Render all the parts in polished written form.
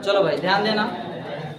चलो भाई ध्यान देना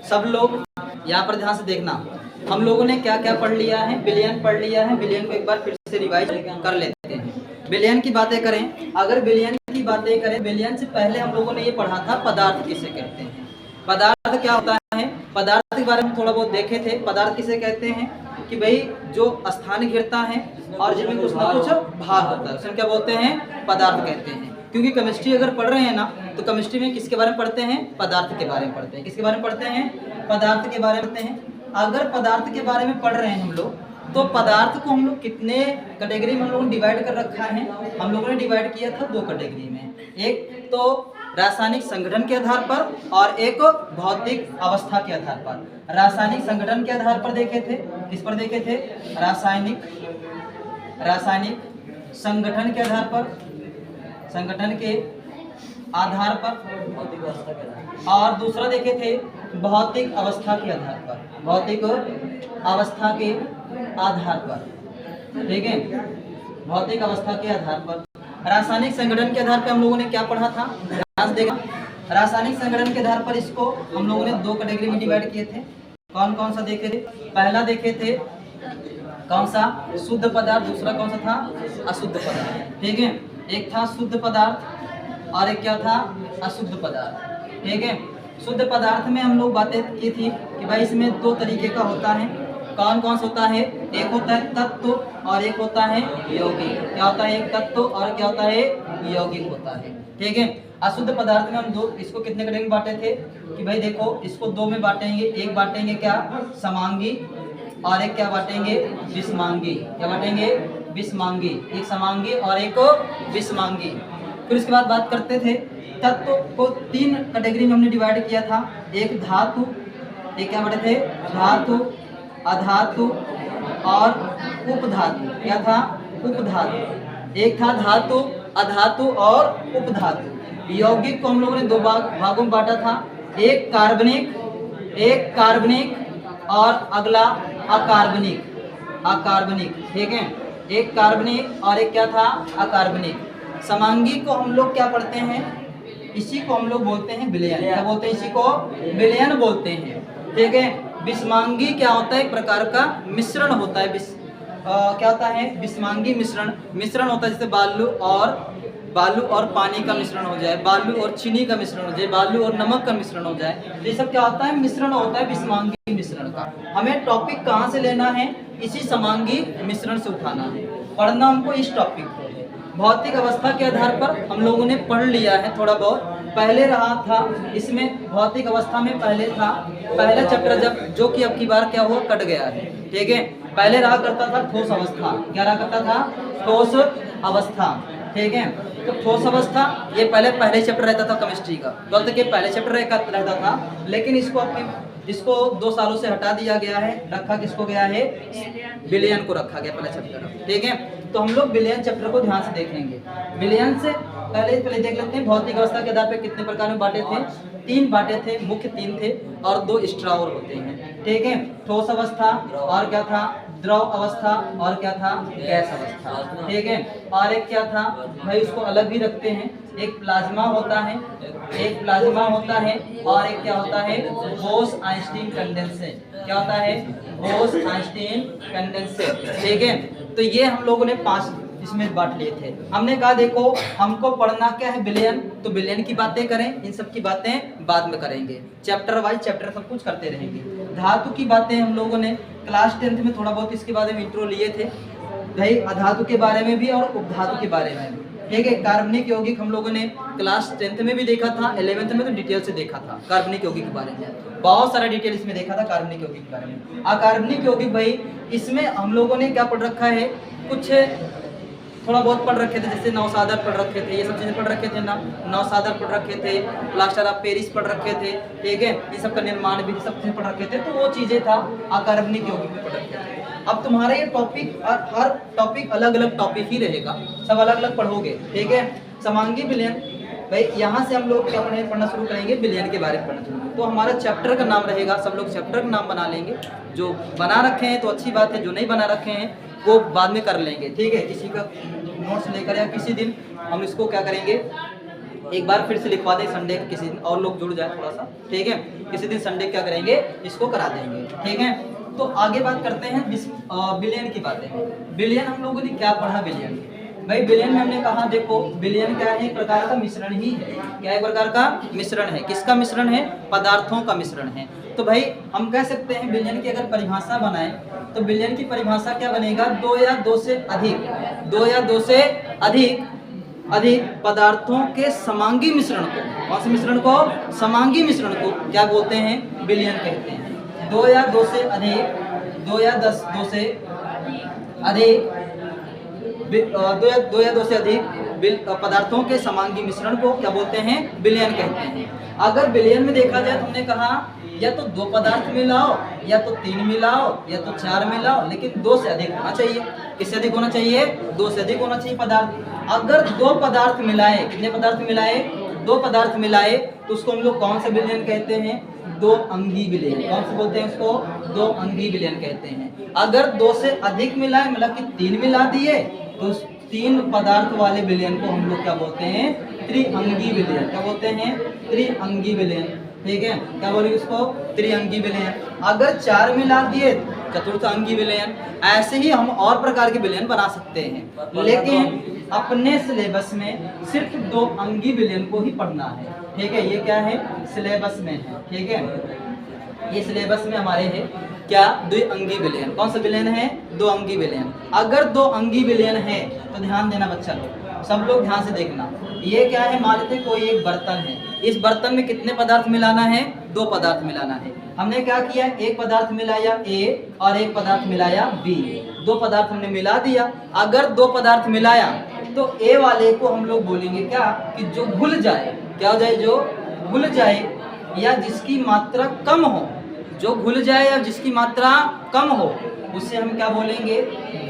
सब लोग, यहाँ पर ध्यान से देखना। हम लोगों ने क्या क्या पढ़ लिया है, बिलियन पढ़ लिया है। बिलियन को एक बार फिर से रिवाइज कर लेते हैं। बिलियन की बातें करें, अगर बिलियन की बातें करें, बिलियन से पहले हम लोगों ने ये पढ़ा था पदार्थ किसे कहते हैं। पदार्थ क्या होता है, पदार्थ के बारे में थोड़ा बहुत देखे थे। पदार्थ किसे कहते हैं कि भाई जो स्थान घिरता है और जिसमें कुछ ना कुछ भार होता है, उसमें क्या बोलते हैं, पदार्थ कहते हैं। क्योंकि केमिस्ट्री अगर पढ़ रहे हैं ना, तो केमिस्ट्री में किसके बारे में पढ़ते हैं, पदार्थ के बारे में पढ़ते हैं। किसके बारे में पढ़ते हैं, पदार्थ के बारे में पढ़ते हैं। अगर पदार्थ के बारे में पढ़ रहे हैं हम लोग, तो पदार्थ को हम लोग कितने कैटेगरी में हम लोगों ने डिवाइड कर रखा है। हम लोगों ने डिवाइड किया था 2 कैटेगरी में, एक तो रासायनिक संगठन के आधार पर और एक भौतिक अवस्था के आधार पर। रासायनिक संगठन के आधार पर देखे थे, किस पर देखे थे, रासायनिक संगठन के आधार पर, संगठन के आधार पर। और दूसरा देखे थे भौतिक अवस्था के आधार पर, भौतिक अवस्था के आधार पर, ठीक है, भौतिक अवस्था के आधार पर। रासायनिक संगठन के आधार पर हम लोगों ने क्या पढ़ा था, ध्यान देगा। रासायनिक संगठन के आधार पर इसको हम लोगों ने 2 कैटेगरी में डिवाइड किए थे। कौन कौन सा देखे थे, पहला देखे थे कौन सा, शुद्ध पदार्थ, दूसरा कौन सा था, अशुद्ध पदार्थ, ठीक है। एक था शुद्ध पदार्थ और एक क्या था, अशुद्ध पदार्थ, ठीक है। शुद्ध पदार्थ में हम लोग बातें की थी कि भाई इसमें 2 तरीके का होता है। कौन कौन सा होता है, एक होता है तत्व और एक होता है यौगिक। क्या होता है, एक तत्व और क्या होता है, यौगिक होता है, ठीक है। अशुद्ध पदार्थ में हम 2, इसको कितने कैटेगरी में बांटे थे कि भाई देखो, इसको 2 में बांटेंगे। एक बांटेंगे क्या, समांगी, और एक क्या बांटेंगे, विषमांगी। क्या बांटेंगे, विषमांगी, एक समांगी और एक विषमांगी। फिर उसके बाद बात करते थे तत्व को 3 कैटेगरी में हमने डिवाइड किया था। एक धातु, एक क्या बांटे थे, धातु, अधातु और उपधातु। क्या था, उपधातु। एक था धातु, अधातु और उपधातु। यौगिक को हम लोगों ने 2 भागों में बांटा था, एक कार्बनिक और अगला अकार्बनिक, ठीक है। एक कार्बनिक और एक क्या था, अकार्बनिक। समांगी को हम लोग क्या पढ़ते हैं, इसी को हम लोग बोलते हैं विलयन। क्या बोलते हैं, इसी को विलयन बोलते हैं, ठीक है। विषमांगी क्या होता है, एक प्रकार का मिश्रण होता है। क्या होता है, विषमांगी मिश्रण होता है, जैसे बालू और पानी का मिश्रण हो जाए, बालू और चीनी का मिश्रण हो जाए, बालू और नमक का मिश्रण हो जाए। ये सब क्या होता है, मिश्रण होता है विषमांगी मिश्रण का। हमें टॉपिक कहाँ से लेना है, इसी समांगी मिश्रण से उठाना है, पढ़ना हमको इस टॉपिक को। भौतिक अवस्था के आधार पर हम लोगों ने पढ़ लिया है थोड़ा बहुत। पहले रहा था इसमें, भौतिक अवस्था में पहले था पहला चैप्टर, जब जो कि अब की बार क्या हुआ, कट गया है, ठीक है। पहले रहा करता था ठोस अवस्था। क्या रहा करता था, ठोस अवस्था, ठीक है। तो ठोस अवस्था ये पहले चैप्टर रहता था केमिस्ट्री का, 12th के पहले चैप्टर रहता था। लेकिन इसको 2 सालों से हटा दिया गया है, रखा किसको गया है, विलयन को रखा गया पहला चैप्टर, ठीक है। तो हम लोग विलयन चैप्टर को ध्यान से देखेंगे। विलयन से पहले देख लेते हैं भौतिक अवस्था के आधार पर कितने प्रकार में बांटे थे, 3 बांटे थे, मुख्य 3 थे और 2 एक्स्ट्रा और होते हैं, ठीक है। ठोस अवस्था और क्या था, द्रव अवस्था और क्या था, गैस अवस्था, ठीक है। और एक क्या था भाई, उसको अलग भी रखते हैं, एक प्लाज्मा होता है और एक क्या होता है, बोस-आइंस्टीन कंडेंसेट। क्या होता है, बोस-आइंस्टीन कंडेंसेट, ठीक है। तो ये हम लोगों ने 5 इसमें बांट लिए थे। हमने कहा देखो हमको पढ़ना क्या है, विलयन, तो विलयन की बातें करें, इन सब की बातें बाद में करेंगे, चैप्टर वाइज चैप्टर सब कुछ करते रहेंगे। धातु की बातें हम लोगों ने क्लास 10th में थोड़ा बहुत इसके बारे में इंट्रो लिए थे भाई, अधातु के बारे में भी और उपधातु के बारे में भी, ठीक है। कार्बनिक यौगिक हम लोगों ने क्लास 10th में भी देखा था, 11th में तो डिटेल से देखा था कार्बनिक यौगिक के बारे में, बहुत सारा डिटेल इसमें देखा था कार्बनिक यौगिक के बारे में। अकार्बनिक यौगिक भाई, इसमें हम लोगों ने क्या पढ़ रखा है, कुछ थोड़ा बहुत पढ़ रखे थे, जैसे नौसादर पढ़ रखे थे, ये सब चीज़ें पढ़ रखे थे ना, नौसादर पढ़ रखे थे, प्लास्टर ऑफ पेरिस पढ़ रखे थे, ठीक है। ये सब का निर्माण भी सब चीज़ें पढ़ रखे थे, तो वो चीज़ें था अकार्बनिक यौगिक में पढ़ रखे थे। अब तुम्हारा ये टॉपिक, हर टॉपिक अलग अलग टॉपिक ही रहेगा, सब अलग अलग पढ़ोगे, ठीक है। समांगी विलयन भाई, यहाँ से हम लोग क्या पढ़ना शुरू करेंगे, विलयन के बारे में पढ़ना शुरू। तो हमारा चैप्टर का नाम रहेगा, सब लोग चैप्टर का नाम बना लेंगे, जो बना रखे हैं तो अच्छी बात है, जो नहीं बना रखे हैं वो बाद में कर लेंगे, ठीक है। किसी का नोट्स लेकर या किसी दिन हम इसको क्या करेंगे, एक बार फिर से लिखवा दें संडे किसी दिन, और लोग जुड़ जाए थोड़ा सा, ठीक है। किसी दिन संडे क्या करेंगे, इसको करा देंगे, ठीक है। तो आगे बात करते हैं बिलियन की बातें। बिलियन हम लोगों ने क्या पढ़ा, बिलियन भाई बिलियन में हमने कहा देखो बिलियन क्या है, एक प्रकार का मिश्रण ही है। क्या एक प्रकार का मिश्रण है, किसका मिश्रण है, पदार्थों का मिश्रण है। तो भाई हम कह सकते हैं बिलियन की अगर परिभाषा बनाएं तो बिलियन की परिभाषा क्या बनेगा, दो या दो से अधिक पदार्थों के समांगी मिश्रण को, कौन से मिश्रण को, समांगी मिश्रण को क्या बोलते हैं, बिलियन कहते हैं। दो या दो से अधिक पदार्थों के समांगी मिश्रण को क्या बोलते हैं, बिलियन कहते हैं। अगर बिलियन में देखा जाए तो हमने कहा या तो दो पदार्थ मिलाओ, या तो तीन मिलाओ, या तो चार मिलाओ, लेकिन दो से अधिक होना चाहिए। किससे अधिक होना चाहिए, दो से अधिक होना चाहिए पदार्थ। अगर दो पदार्थ मिलाए, कितने पदार्थ मिलाए, दो पदार्थ मिलाए, तो उसको हम लोग कौन सा विलयन कहते हैं, दो अंगी विलयन। कौन से बोलते हैं उसको, दो अंगी विलयन कहते हैं। अगर दो से अधिक मिलाए, मतलब कि तीन मिला दिए, तो तीन पदार्थ वाले विलयन को हम लोग क्या बोलते हैं, त्रिअंगी विलयन। क्या बोलते हैं, त्रिअंगी विलयन, ठीक है। क्या बोलेंगे उसको, त्रिअंगी विलयन। अगर चार मिला दिए, चतुर्थ अंगी विलयन। ऐसे ही हम और प्रकार के विलयन बना सकते हैं, लेकिन अपने सिलेबस में सिर्फ दो अंगी विलयन को ही पढ़ना है, ठीक है। ये क्या है, सिलेबस में है, ठीक है। ये सिलेबस में हमारे है क्या, द्विअंगी विलयन। कौन सा विलयन है, दो अंगी विलयन। अगर दो अंगी विलयन है तो ध्यान देना बच्चा लोग, सब लोग ध्यान से देखना। ये क्या है, मान लेते कोई एक बर्तन है, इस बर्तन में कितने पदार्थ मिलाना है, दो पदार्थ मिलाना है। हमने क्या किया, एक पदार्थ मिलाया ए और एक पदार्थ मिलाया बी, दो पदार्थ हमने मिला दिया। अगर दो पदार्थ मिलाया तो ए वाले को हम लोग बोलेंगे क्या, कि जो घुल जाए, क्या हो जाए, जो घुल जाए या जिसकी मात्रा कम हो, जो घुल जाए या जिसकी मात्रा कम हो, उससे हम क्या बोलेंगे,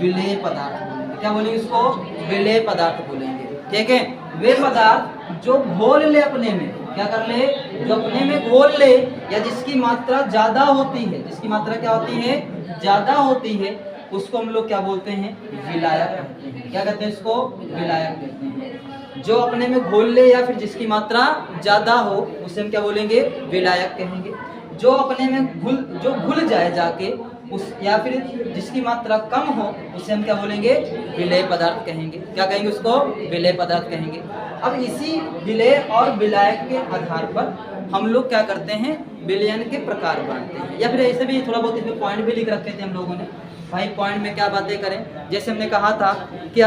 विलेय पदार्थ बोलेंगे। क्या बोलेंगे उसको, विलेय पदार्थ बोलेंगे, ठीक है। वे पदार्थ जो घोल ले अपने में, क्या कर ले, जो अपने में घोल ले, या जिसकी मात्रा ज्यादा होती है, जिसकी मात्रा क्या होती है, ज्यादा होती है, उसको हम लोग क्या बोलते हैं, विलायक कहते हैं। क्या कहते हैं इसको, विलायक कहते हैं। जो अपने में घोल ले या फिर जिसकी मात्रा ज्यादा हो, उसे हम क्या बोलेंगे, विलायक कहेंगे। जो अपने में जो घुल जाए जाके उस, या फिर जिसकी मात्रा कम हो, उसे हम क्या बोलेंगे, विलेय पदार्थ कहेंगे। क्या कहेंगे उसको, विलेय पदार्थ कहेंगे। अब इसी विलेय और विलायक के आधार पर हम लोग क्या करते हैं, विलयन के प्रकार बांटते हैं। या फिर ऐसे भी थोड़ा बहुत इसमें पॉइंट भी लिख रखे थे हम लोगों ने। भाई पॉइंट में क्या बातें करें, जैसे हमने कहा था कि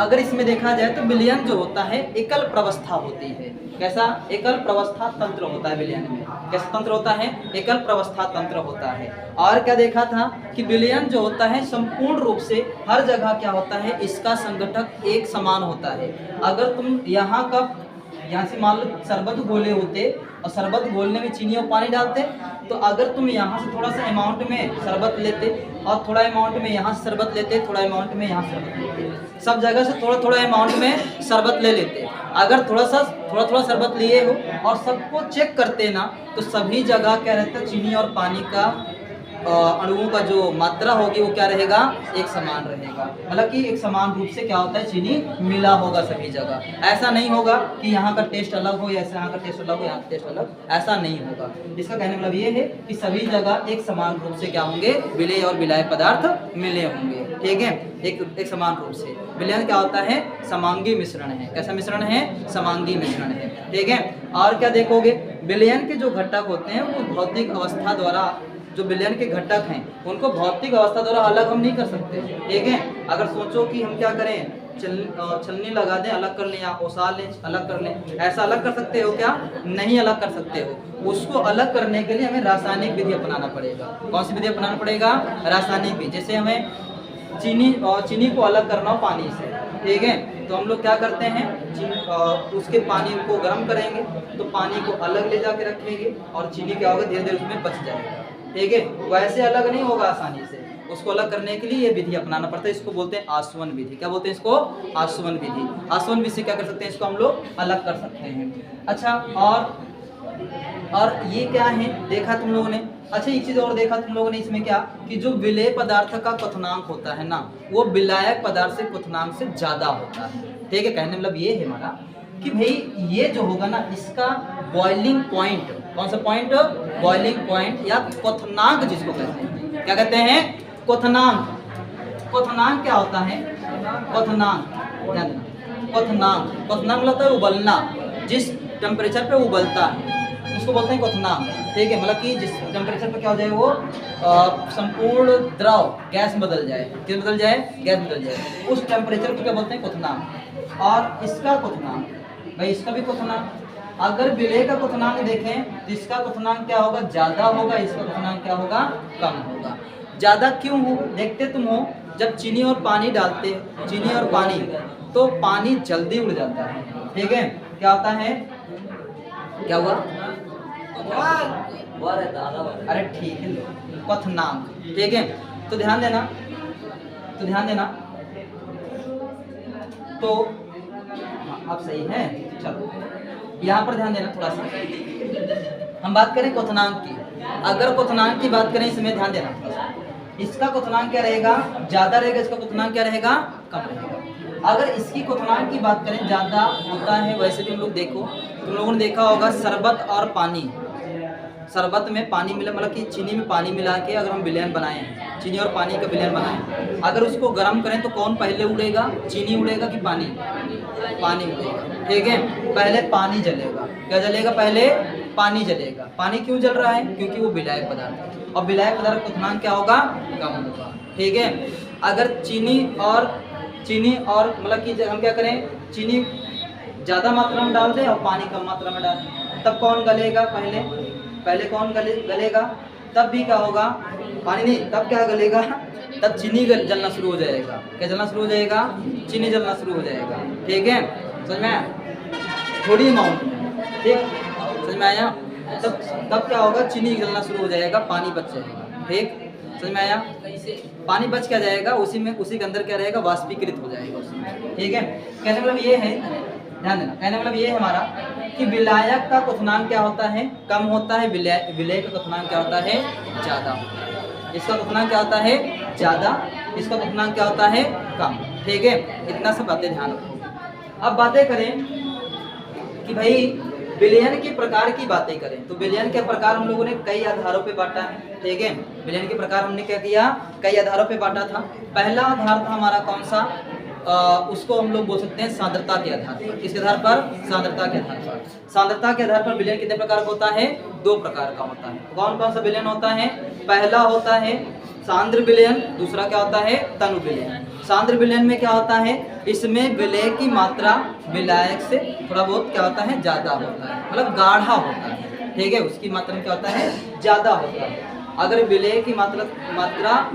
अगर इसमें देखा जाए तो विलयन जो होता है एकल प्रवस्था होती है। कैसा, एकल प्रवस्था तंत्र होता है विलयन में। कैसा तंत्र होता है, एकल प्रवस्था तंत्र होता है। और क्या देखा था कि विलयन जो होता है संपूर्ण रूप से हर जगह क्या होता है, इसका संघटक एक समान होता है। अगर तुम यहाँ से मान लो शरबत घोले होते और शरबत घोलने में चीनी और पानी डालते, तो अगर तुम यहाँ से थोड़ा सा अमाउंट में शरबत लेते और थोड़ा अमाउंट में यहाँ से शरबत लेते, थोड़ा अमाउंट में यहाँ शरबत लेते, सब जगह से थोड़ा थोड़ा अमाउंट में शरबत ले लेते। अगर थोड़ा थोड़ा शरबत लिए हो और सबको चेक करते ना, तो सभी जगह क्या रहता है, चीनी और पानी का अणुओं का जो मात्रा होगी वो क्या रहेगा, एक समान रहेगा। मतलब कि एक समान रूप से क्या होता है, चीनी मिला होगा सभी जगह। ऐसा नहीं होगा कि यहाँ का टेस्ट अलग हो, या यहाँ का टेस्ट अलग हो, यहाँ का टेस्ट अलग, ऐसा नहीं होगा। इसका कहने मतलब ये है कि सभी जगह एक समान रूप से क्या होंगे, विलेय और विलायक पदार्थ मिले होंगे, ठीक है, एक समान रूप से। विलयन क्या होता है, समांगी मिश्रण है। कैसा मिश्रण है, समांगी मिश्रण है, ठीक है। और क्या देखोगे, विलयन के जो घटक होते हैं वो भौतिक अवस्था द्वारा, जो विलयन के घटक हैं उनको भौतिक अवस्था द्वारा अलग हम नहीं कर सकते, ठीक है। अगर सोचो कि हम क्या करें, छलनी लगा दें, अलग कर लें, या ओसार लें, अलग कर लें, ऐसा अलग कर सकते हो क्या, नहीं अलग कर सकते हो। उसको अलग करने के लिए हमें रासायनिक विधि अपनाना पड़ेगा। कौन सी विधि अपनाना पड़ेगा, रासायनिक विधि। जैसे हमें चीनी को अलग करना हो पानी से, ठीक है, तो हम लोग क्या करते हैं, उसके पानी को गर्म करेंगे, तो पानी को अलग ले जाके रखेंगे और चीनी क्या होगा, धीरे धीरे उसमें बच जाएगा, ठीक है। वैसे अलग नहीं होगा आसानी से, उसको अलग करने के लिए ये विधि अपनाना पड़ता है। इसको बोलते हैं आसवन विधि। क्या बोलते हैं इसको, आसवन विधि। आसवन विधि से क्या कर सकते हैं, इसको हम लोग अलग कर सकते हैं। अच्छा, और ये क्या है देखा तुम लोगों ने। अच्छा, एक चीज और देखा तुम लोगों ने इसमें क्या, कि जो विलेय पदार्थ का क्वथनांक होता है ना, वो विलायक पदार्थ से क्वथनांक से ज्यादा होता है। ठीक है। कहने मतलब ये है हमारा कि भाई ये जो होगा ना इसका बॉइलिंग पॉइंट, कौन सा पॉइंट, बॉइलिंग पॉइंट या क्वथनांक जिसको कहते हैं, क्या कहते हैं, क्वथनांक। क्वथनांक क्या होता है, क्वथनांक, ध्यान देना, क्वथनांक, क्वथनांक मतलब है उबलना, जिस टेम्परेचर पे उबलता है उसको बोलते हैं क्वथनांक, ठीक है। मतलब कि जिस टेम्परेचर पे क्या हो जाए वो संपूर्ण द्रव गैस में बदल जाए, किस बदल जाए, गैस बदल जाए, उस टेम्परेचर को क्या बोलते हैं, क्वथनांक। और इसका क्वथनांक, भाई इसका भी क्वथनांक, अगर विलेय का क्वथनांक देखें तो इसका क्वथनांक क्या होगा, ज्यादा होगा, इसका क्वथनांक क्या होगा, कम होगा। ज्यादा क्यों हो, देखते तुम हो जब चीनी और पानी डालते, चीनी और पानी, तो पानी जल्दी उड़ जाता है, ठीक है। क्या होता है, क्या हुआ, अरे ठीक है, क्वथनांक, ठीक है। तो ध्यान देना, तो ध्यान देना, तो आप सही है, चलो यहाँ पर ध्यान देना थोड़ा सा। हम बात करें क्वथनांक की, अगर क्वथनांक की बात करें इसमें ध्यान देना थोड़ा सा, इसका क्वथनांक क्या रहेगा, ज्यादा रहेगा, इसका क्वथनांक क्या रहेगा, कम रहेगा। अगर इसकी क्वथनांक की बात करें ज्यादा होता है, वैसे भी हम लोग देखो, तुम लोगों ने देखा होगा शरबत और पानी, शरबत में पानी मिला, मतलब कि चीनी में पानी मिला के अगर हम विलयन बनाएं, चीनी और पानी का विलयन बनाएं, अगर उसको गर्म करें तो कौन पहले उड़ेगा, चीनी उड़ेगा कि पानी, पानी उड़ेगा, ठीक है। पहले पानी जलेगा, क्या जलेगा, पहले पानी जलेगा। पानी क्यों जल रहा है, क्योंकि वो विलायक पदार्थ है, और विलायक पदार्थ का क्वथनांक क्या होगा, कम होगा, ठीक है। अगर चीनी और मतलब कि हम क्या करें, चीनी ज़्यादा मात्रा में डाल दें और पानी कम मात्रा में डाल दें, तब कौन गलेगा, पहले कौन गलेगा, तब भी क्या होगा, पानी नहीं, तब क्या गलेगा, तब चीनी जलना शुरू हो जाएगा, क्या जलना शुरू हो जाएगा, चीनी जलना शुरू हो जाएगा, ठीक है। समझ में आया, थोड़ी अमाउंट में, ठीक, समझ में आया। तब क्या होगा, चीनी जलना शुरू हो जाएगा, पानी बच जाएगा, ठीक, समझ में आया। पानी बच क्या जाएगा, उसी के अंदर क्या रहेगा, वाष्पीकृत हो जाएगा उसमें, ठीक है। कहने मतलब ये है, ध्यान देना, कहने मतलब ये है हमारा कि विलायक का क्वथनांक क्या होता है, कम होता है, विलेय का क्वथनांक क्या होता है, ज्यादा होता है। इसका क्वथनांक क्या होता है, ज्यादा, इसका क्वथनांक क्या होता है, कम, ठीक है। इतना सब बातें ध्यान रखो। अब बातें करें कि भाई विलयन के प्रकार की बातें करें, तो विलयन के प्रकार हम लोगों ने कई आधारों पे बांटा है, ठीक है। विलयन के प्रकार हमने क्या किया, कई आधारों पे बांटा था। पहला आधार था हमारा कौन सा, उसको हम लोग बोल सकते हैं सांद्रता के आधार पर। किसके आधार पर, सांद्रता के आधार पर। सांद्रता के आधार पर विलयन कितने प्रकार का होता है, 2 प्रकार का होता है। कौन कौन सा विलयन होता है, पहला होता है सांद्र विलयन, दूसरा क्या होता है, तनु विलयन। सांद्र विलयन में क्या होता है, इसमें विलेय की मात्रा विलायक से थोड़ा बहुत क्या होता है, ज्यादा होता है, मतलब गाढ़ा होता है, ठीक है, उसकी मात्रा में क्या होता है, ज्यादा होता है। अगर विलेय की मात्रा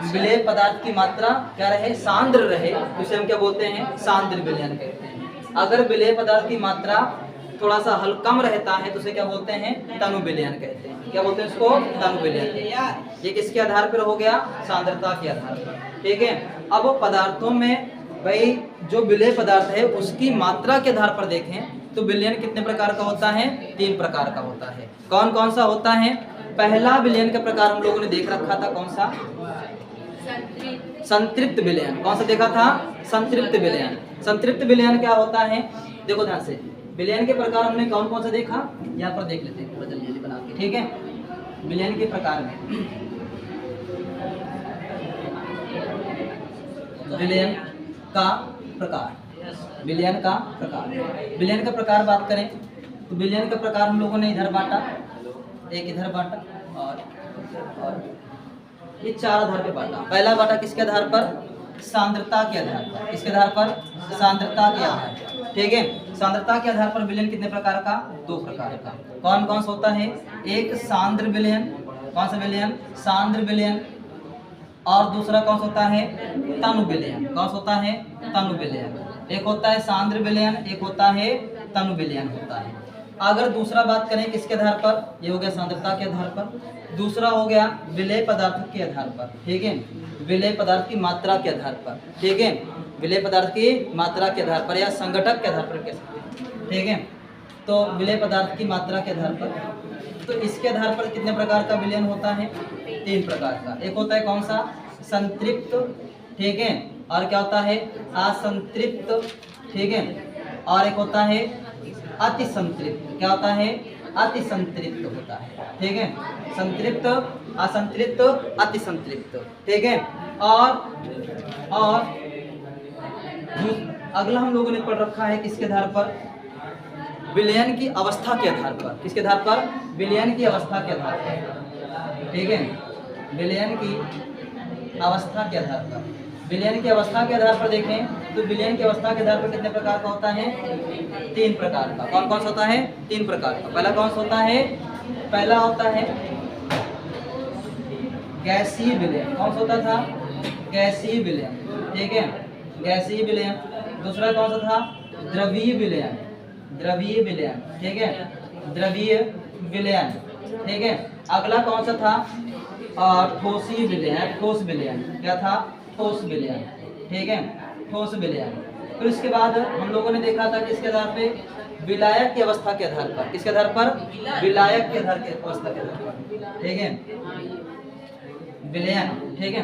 विलेय पदार्थ की मात्रा क्या रहे, सांद्र रहे, तो उसे हम क्या बोलते हैं, सांद्र विलयन कहते हैं। अगर विलेय पदार्थ की मात्रा थोड़ा सा कम रहता है तो उसे क्या बोलते हैं, तनु विलयन कहते हैं। क्या बोलते हैं इसको, तनु विलयन। ये किसके आधार पर हो गया, सांद्रता के आधार पर, ठीक है। अब वो पदार्थों में भाई जो विलेय पदार्थ है उसकी मात्रा के आधार पर देखें तो विलयन कितने प्रकार का होता है, 3 प्रकार का होता है। कौन कौन सा होता है, पहला विलयन का प्रकार हम लोगों ने देख रखा था, कौन सा, संतृप्त विलयन। कौन सा देखा था, संतृप्त विलयन। संतृप्त विलयन क्या होता है, देखो ध्यान से, विलयन के प्रकार हमने कौन कौन सा देखा, यहाँ पर देख लेते हैं पूरा जल्दी बना के, ठीक है। विलयन के प्रकार में विलयन का प्रकार, विलयन का प्रकार, विलयन का प्रकार बात करें तो विलयन का प्रकार हम लोगों ने इधर बांटा, एक इधर बांटा और ये 4 आधार पे बांटा। पहला बांटा किसके आधार पर, सांद्रता के आधार पर। किसके आधार पर, सांद्रता के आधार पर, ठीक है। सांद्रता के आधार पर विलयन कितने प्रकार का, 2 प्रकार का। कौन कौन सा होता है, एक सांद्र विलयन, कौन सा विलयन, सांद्र विलयन, और दूसरा कौन सा होता है, तनु विलयन। कौन सा होता है, तनु विलयन। एक होता है सांद्र विलयन, एक होता है तनु विलयन होता है। अगर दूसरा बात करें किसके आधार पर, ये हो गया सांद्रता के आधार पर, दूसरा हो गया विलेय पदार्थ के आधार पर, ठीक है, विलेय पदार्थ की मात्रा के आधार पर, ठीक है, विलेय पदार्थ की मात्रा के आधार पर या संगठक के आधार पर कह सकते हैं, ठीक है। तो विलेय पदार्थ की मात्रा के आधार पर, तो इसके आधार पर कितने प्रकार का विलयन होता है, 3 प्रकार का। एक होता है कौन सा, संतृप्त, ठीक है, और क्या होता है असंतृप्त, ठीक है। और एक होता है अति संतृप्त। क्या होता है अति संतृप्त होता है, ठीक है। संतृप्त, असंतृप्त, अति संतृप्त, ठीक है। और अगला हम लोगों ने पढ़ रखा है किसके आधार पर, विलयन की अवस्था के आधार पर। किसके आधार पर, विलयन की अवस्था के आधार पर, ठीक है। विलयन की अवस्था के आधार पर, विलयन की अवस्था के आधार पर देखें तो विलयन की अवस्था के आधार पर कितने प्रकार का होता है, 3 प्रकार का। कौन कौन सा होता है, 3 प्रकार का। पहला कौन सा होता है, पहला होता है गैसीय विलयन। कौन सा होता था, गैसीय विलयन, ठीक है, गैसीय विलयन। दूसरा कौन सा था, द्रवीय विलयन, द्रवीय विलयन, ठीक है, द्रवीय विलयन, ठीक है। अगला कौन सा था, ठोसीय विलयन, ठोस विलयन। क्या था, ठोस विलयन, ठीक है, ठोस विलयन। फिर उसके बाद हम लोगों ने देखा था किसके आधार पे, विलायक की अवस्था के आधार पर। किसके आधार पर, विलायक के आधार के अवस्था के आधार पर, ठीक है, विलयन, ठीक है।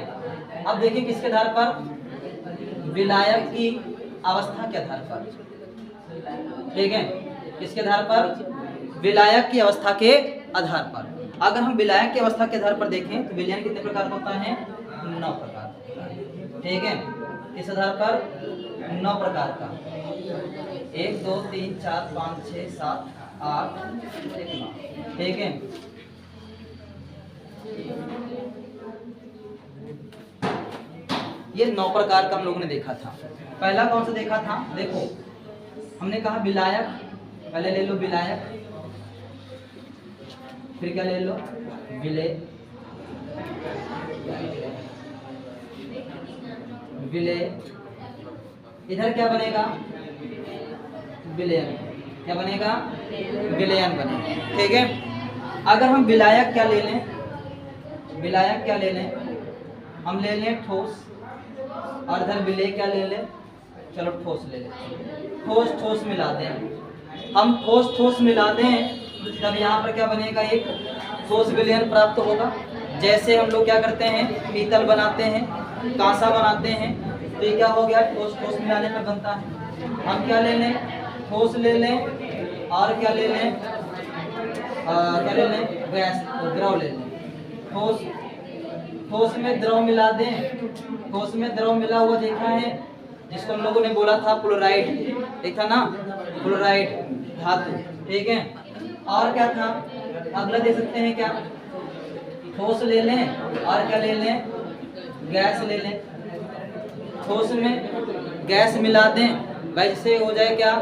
अब देखिए किसके आधार पर, विलायक की अवस्था के आधार पर, ठीक है, किसके आधार पर, विलायक की अवस्था के आधार पर। अगर हम विलायक की अवस्था के आधार पर देखें तो विलयन कितने प्रकार का होता है, 9 प्रकार, ठीक है। इस आधार पर 9 प्रकार का, 1 2 3 4 5 6 7 8 9, ठीक है। ये 9 प्रकार का हम लोगों ने देखा था। पहला कौन सा देखा था, देखो हमने कहा विलायक, पहले ले लो विलायक, फिर क्या ले लो, विलय, विलय, इधर क्या बनेगा, विलयन। क्या बनेगा, विलयन बनेगा, ठीक है। अगर हम विलायक क्या ले लें, विलायक क्या ले लें, हम ले लें ठोस, और इधर विलय क्या ले लें, चलो ठोस ले लें। ठोस ठोस मिला दें, हम ठोस ठोस मिला दें तब यहाँ पर क्या बनेगा, एक ठोस विलयन प्राप्त होगा। जैसे हम लोग क्या करते हैं, पीतल बनाते हैं, कांसा बनाते हैं, तो ये क्या हो गया, ठोस ठोस मिलाने पर बनता है। हम क्या ले लें, ठोस ले लें, और क्या ले लें, क्या ले लें, गैस, द्रव ले लें। ठोस, ठोस में द्रव मिला दें, ठोस में द्रव मिला हुआ देखा है, जिसको हम लोगों ने बोला था क्लोराइड, देखा ना, क्लोराइड धातु, ठीक है। और क्या था, अगला दे सकते हैं क्या, ठोस ले लें, और क्या ले लें, गैस ले लें। ठोस में गैस मिला दें, भाई जिससे हो जाए क्या,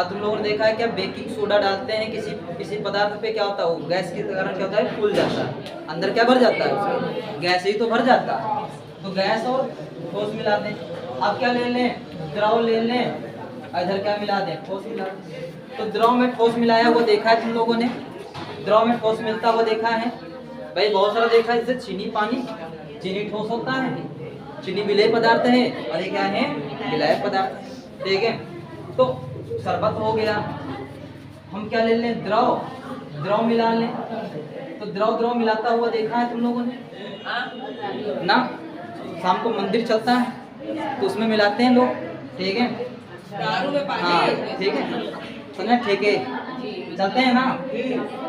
तुम लोगों ने देखा है क्या, बेकिंग सोडा डालते हैं किसी पदार्थ पे, क्या होता है, वो गैस के कारण क्या होता है, फूल जाता है, अंदर क्या भर जाता है, गैस ही तो भर जाता है। तो गैस और ठोस मिला दें। अब क्या ले लें, द्रव ले लें, इधर क्या मिला दें, ठोस मिला दें। तो द्रव में ठोस मिलाया हुआ देखा है तुम लोगों ने, द्रव में ठोस मिलता हुआ देखा है भाई, बहुत सारा देखा है। जैसे चीनी पानी, चीनी ठोस होता है, चीनी विलय पदार्थ है, और ये क्या है, विलायक पदार्थ, ठीक है। तो शरबत हो गया, हम क्या ले लें, द्रव, द्रव मिला लें। तो द्रव द्रव मिलाता हुआ देखा है तुम लोगों ने ना, शाम को मंदिर चलता है तो उसमें मिलाते हैं लोग, ठीक है, हाँ ठीक है, समझे, ठेके चलते हैं ना,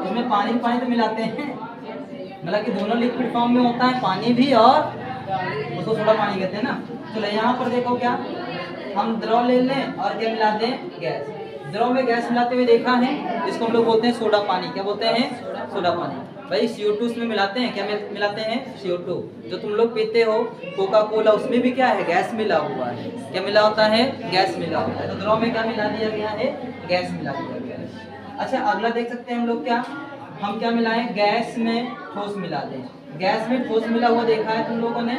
उसमें पानी पानी तो मिलाते हैं, मतलब कि दोनों लिक्विड फॉर्म में होता है, पानी भी और उसको सोडा पानी कहते हैं ना। चलो यहाँ पर देखो क्या, हम द्रव ले लें और क्या मिला दें, गैस। द्रव में गैस मिलाते हुए देखा है, जिसको हम लोग बोलते हैं सोडा पानी। क्या बोलते हैं, सोडा पानी। भाई CO2 उसमें मिलाते हैं, क्या मिलाते हैं, CO2। जो तुम लोग पीते हो कोका कोला, उसमें भी क्या है, गैस मिला हुआ है। क्या मिला होता है, गैस मिला होता है। तो द्रव में क्या मिला दिया गया है, गैस मिला दिया गया है। अच्छा अगला देख सकते हैं हम लोग, क्या हम क्या मिलाएं, गैस में ठोस मिला दें। गैस में ठोस मिला हुआ देखा है तुम लोगों ने,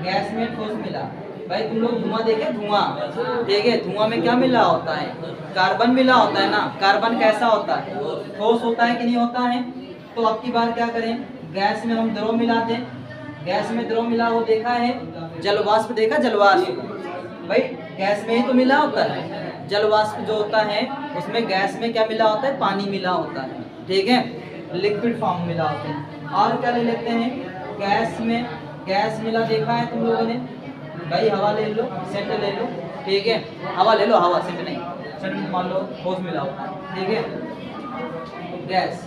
गैस में ठोस मिला। भाई तुम लोग धुआं देखे, धुआं, ठीक है, धुआं में क्या मिला होता है, कार्बन मिला होता है ना। कार्बन कैसा होता है, ठोस होता है कि नहीं होता है। तो अब की बार क्या करें, गैस में हम द्रव मिला दें। गैस में द्रव मिला वो देखा है, जलवाष्प देखा, जलवाष्प, भाई गैस में ही तो मिला होता है। जलवाष्प जो होता है उसमें गैस में क्या मिला होता है, पानी मिला होता है, ठीक है, लिक्विड फॉर्म मिला होता है। और क्या ले लेते हैं, गैस में गैस मिला देखा है तुम लोगों ने, भाई हवा ले लो, सेंट ले लो, ठीक है, हवा ले लो, हवा, सेंट नहीं, सेंट मान लो ठोस मिला होता है, ठीक है। गैस,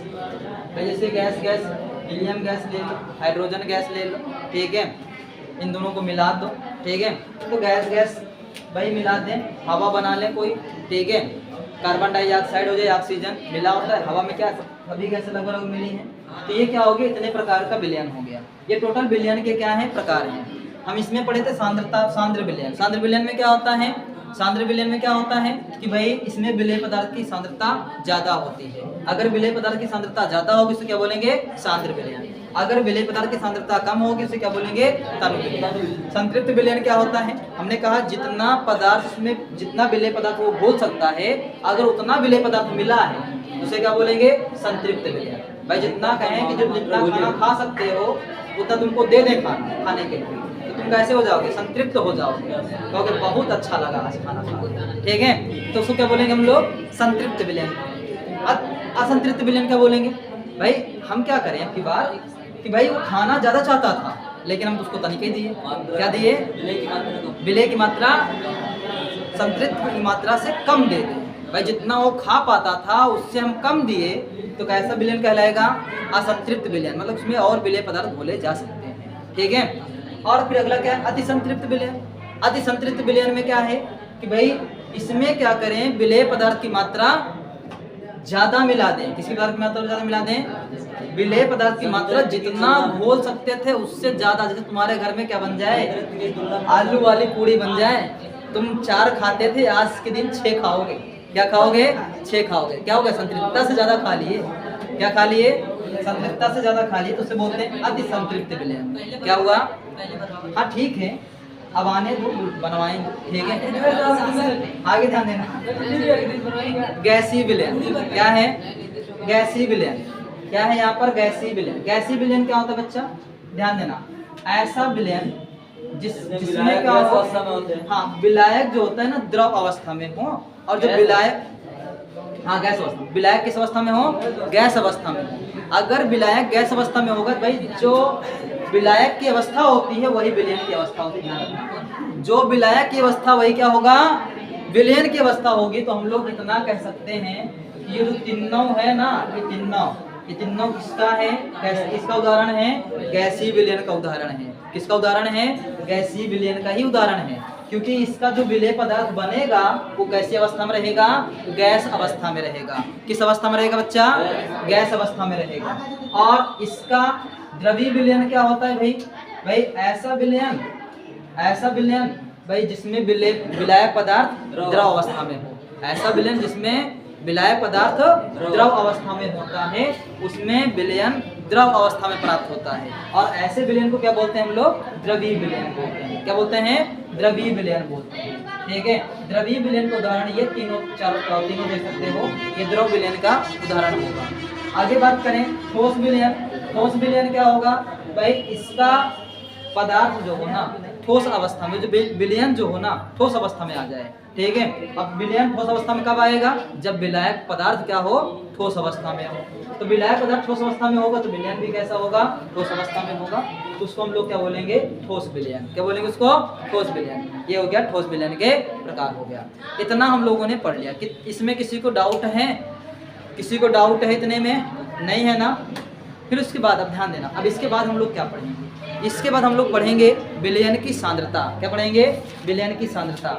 भाई जैसे गैस हीलियम गैस ले लो, हाइड्रोजन गैस ले लो, ठीक है, इन दोनों को मिला दो, ठीक है। तो गैस भाई मिला दें, हवा बना लें कोई, ठीक है, कार्बन डाइऑक्साइड हो जाए, ऑक्सीजन मिला होता है हवा में, क्या सभी गैसें लगभग मिली हैं, तो ये क्या हो गया, इतने प्रकार का विलयन हो गया। ये टोटल विलयन के क्या है, प्रकार हैं। हम इसमें पढ़े थे सांद्रता, सांद्र विलयन। सांद्र विलयन में क्या होता है, सांद्र विलयन में क्या होता है कि भाई इसमें विलेय पदार्थ की सांद्रता ज्यादा होती है। अगर विलेय पदार्थ की सांद्रता ज्यादा होगी उसे क्या बोलेंगे, सांद्र विलयन। अगर विलेय पदार्थ की सांद्रता कम होगी उसे क्या बोलेंगे, तनु विलयन। संतृप्त विलयन क्या होता है, हमने कहा जितना पदार्थ में जितना विलेय पदार्थ वो घोल सकता है, अगर उतना विलेय पदार्थ मिला है उसे क्या बोलेंगे, संतृप्त विलयन। भाई जितना कहें कि जब जितना खाना खा सकते हो उतना तुमको दे दें खाने के लिए, तो तुम कैसे हो जाओगे, संतृप्त हो जाओगे, क्योंकि बहुत अच्छा लगा आज खाना खा, ठीक है, तो उसको क्या बोलेंगे हम लोग, संतृप्त विलयन। असंतृप्त विलयन क्या बोलेंगे, भाई हम क्या करें अब की बार कि भाई वो खाना ज्यादा चाहता था लेकिन हम उसको तनिके दिए, क्या दिए, विलेय की मात्रा संतृप्त की मात्रा से कम दे दें। भाई जितना वो खा पाता था उससे हम कम दिए, तो कैसा विलयन कहलाएगा, असंतृप्त विलयन, मतलब उसमें और विलेय पदार्थ घोले जा सकते हैं, ठीक है। और फिर अगला क्या है, अति संतृप्त विलयन। अति संतृप्त विलयन में क्या है कि भाई इसमें क्या करें, विलेय पदार्थ की मात्रा ज्यादा मिला दें। किसकी पदार्थ की मात्रा ज्यादा मिला दें, विलेय पदार्थ की मात्रा जितना घोल सकते थे उससे ज्यादा। जैसे तुम्हारे घर में क्या बन जाए, आलू वाली पूड़ी बन जाए, तुम 4 खाते थे, आज के दिन 6 खाओगे, क्या खाओगे, 6 खाओगे, क्या होगा, संतृप्तता से ज्यादा खा लिए, क्या खा लिए, संतृप्तता से ज्यादा खा लिए, तो उसे बोलते हैं अति संतृप्त विलयन। क्या हुआ, हाँ ठीक है, अब आने दो बनवाएंगे, ठीक है, आगे ध्यान देना। गैसीय विलयन क्या है, गैसीय विलयन क्या है, यहाँ पर गैसीय विलयन। गैसीय विलयन क्या होता है बच्चा, ध्यान देना, ऐसा विलयन जिसमें क्या हो, हाँ विलायक जो होता है ना द्रव अवस्था में हो, और जो विलायक, हाँ गैस अवस्था, विलायक किस अवस्था में हो, गैस अवस्था में हो। अगर विलायक गैस अवस्था में होगा, भाई जो विलायक की अवस्था होती है वही विलयन की अवस्था होती है। जो विलायक की अवस्था वही क्या होगा, विलयन की अवस्था होगी। तो हम लोग इतना कह सकते हैं कि ये जो तीनों है ना, ये तीनों किसका है, इसका उदाहरण है, गैसीय विलयन का उदाहरण है। किसका उदाहरण है, गैसीय विलयन का ही उदाहरण है, क्योंकि इसका जो विलेय पदार्थ बनेगा वो कैसी अवस्था में रहेगा, गैस अवस्था में रहेगा। किस अवस्था में रहेगा बच्चा, गैस अवस्था में रहेगा। और इसका द्रवीय विलयन क्या होता है भाई ऐसा विलयन भाई जिसमें विलायक पदार्थ द्रव अवस्था में हो। ऐसा विलयन जिसमें विलायक पदार्थ द्रव अवस्था में होता है, उसमें विलयन द्रव अवस्था में प्राप्त होता है। और ऐसे विलयन को क्या बोलते हैं हम लोग, द्रवीय विलयन बोलते हैं। क्या बोलते हैं, द्रवीय विलयन बोलते हैं, ठीक है। द्रवीय विलयन का उदाहरण ये तीनों देख सकते हो, ये द्रव विलयन का उदाहरण होगा। आगे बात करें ठोस विलयन। ठोस विलयन क्या होगा भाई, इसका पदार्थ जो हो ना ठोस अवस्था में, जो विलयन जो हो ना ठोस अवस्था में आ जाए, ठीक है। अब विलयन ठोस अवस्था में कब आएगा, जब विलायक पदार्थ क्या हो, ठोस अवस्था में हो। तो विलायक पदार्थ ठोस अवस्था में होगा तो विलयन भी कैसा होगा, ठोस अवस्था में होगा। तो उसको हम लोग क्या बोलेंगे, ठोस विलयन। क्या बोलेंगे उसको, ठोस विलयन। ये हो गया ठोस विलयन के प्रकार हो गया। इतना हम लोगों ने पढ़ लिया। कि इसमें किसी को डाउट है, किसी को डाउट है इतने में, नहीं है ना। फिर उसके बाद अब ध्यान देना, अब इसके बाद हम लोग क्या पढ़ेंगे, इसके बाद हम लोग पढ़ेंगे विलयन की सांद्रता। क्या पढ़ेंगे, विलयन की सांद्रता,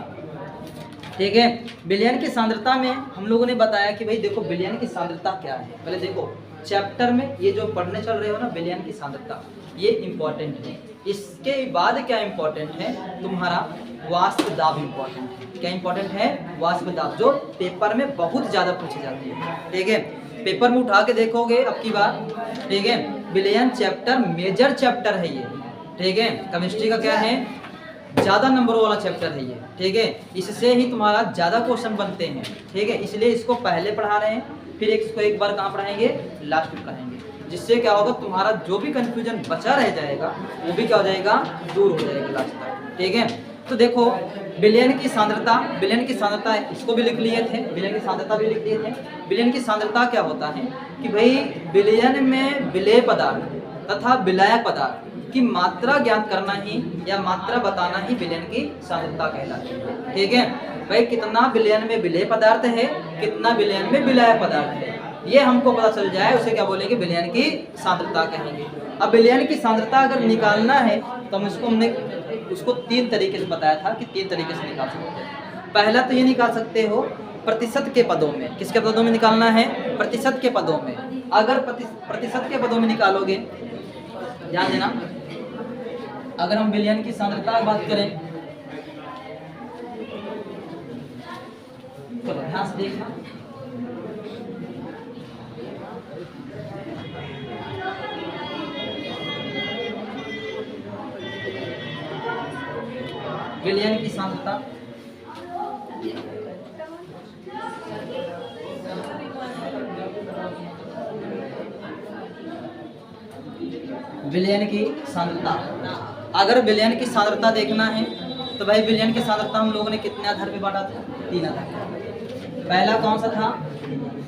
ठीक है। विलयन की सांद्रता में हम लोगों ने बताया कि भाई देखो विलयन की सांद्रता क्या है। पहले देखो चैप्टर में ये जो पढ़ने चल रहे हो ना, विलयन की सांद्रता, ये इम्पोर्टेंट है। इसके बाद क्या इम्पोर्टेंट है, तुम्हारा वाष्प दाब इम्पोर्टेंट है। क्या इम्पोर्टेंट है, वाष्प दाब, जो पेपर में बहुत ज़्यादा पूछी जाती है, ठीक है। पेपर में उठा के देखोगे अब की बार, ठीक है। विलयन चैप्टर मेजर चैप्टर है ये, ठीक है। केमिस्ट्री का क्या है, ज़्यादा नंबर वाला चैप्टर है ये, ठीक है। इससे ही तुम्हारा ज़्यादा क्वेश्चन बनते हैं, ठीक है। इसलिए इसको पहले पढ़ा रहे हैं, फिर इसको एक बार कहाँ पढ़ाएंगे, लास्ट में पढ़ाएंगे। जिससे क्या होगा, तुम्हारा जो भी कंफ्यूजन बचा रह जाएगा वो भी क्या हो जाएगा, दूर हो जाएगा लास्ट तक, ठीक है। तो देखो विलयन की सांद्रता, विलयन की सांद्रता इसको भी लिख लिए थे, विलयन की सांद्रता भी लिख लिए थे। विलयन की सांद्रता क्या होता है कि भाई विलयन में विलेय पदार्थ तथा विलायक पदार्थ कि मात्रा ज्ञात करना ही या मात्रा बताना ही विलयन की सांद्रता कहलाती है। ठीक है भाई, कितना विलयन में विलेय पदार्थ है, कितना विलयन में विलायक पदार्थ है, ये हमको पता चल जाए उसे क्या बोलेंगे, विलयन की सांद्रता कहेंगे। अब विलयन की सांद्रता अगर निकालना है तो हमने उसको 3 तरीके से बताया था कि 3 तरीके से निकाल सकते हैं। पहला तो ये निकाल सकते हो प्रतिशत के पदों में। किसके पदों में निकालना है? प्रतिशत के पदों में। अगर प्रतिशत के पदों में निकालोगे, ध्यान देना, अगर हम विलयन की सांद्रता की बात करें, चलो ध्यान से देखना, विलयन की सांद्रता विलयन की सांद्रता, अगर विलयन की सांद्रता देखना है तो भाई विलयन की सांद्रता हम लोगों ने कितने आधार पे बांटा था? 3 आधार। पहला कौन सा था?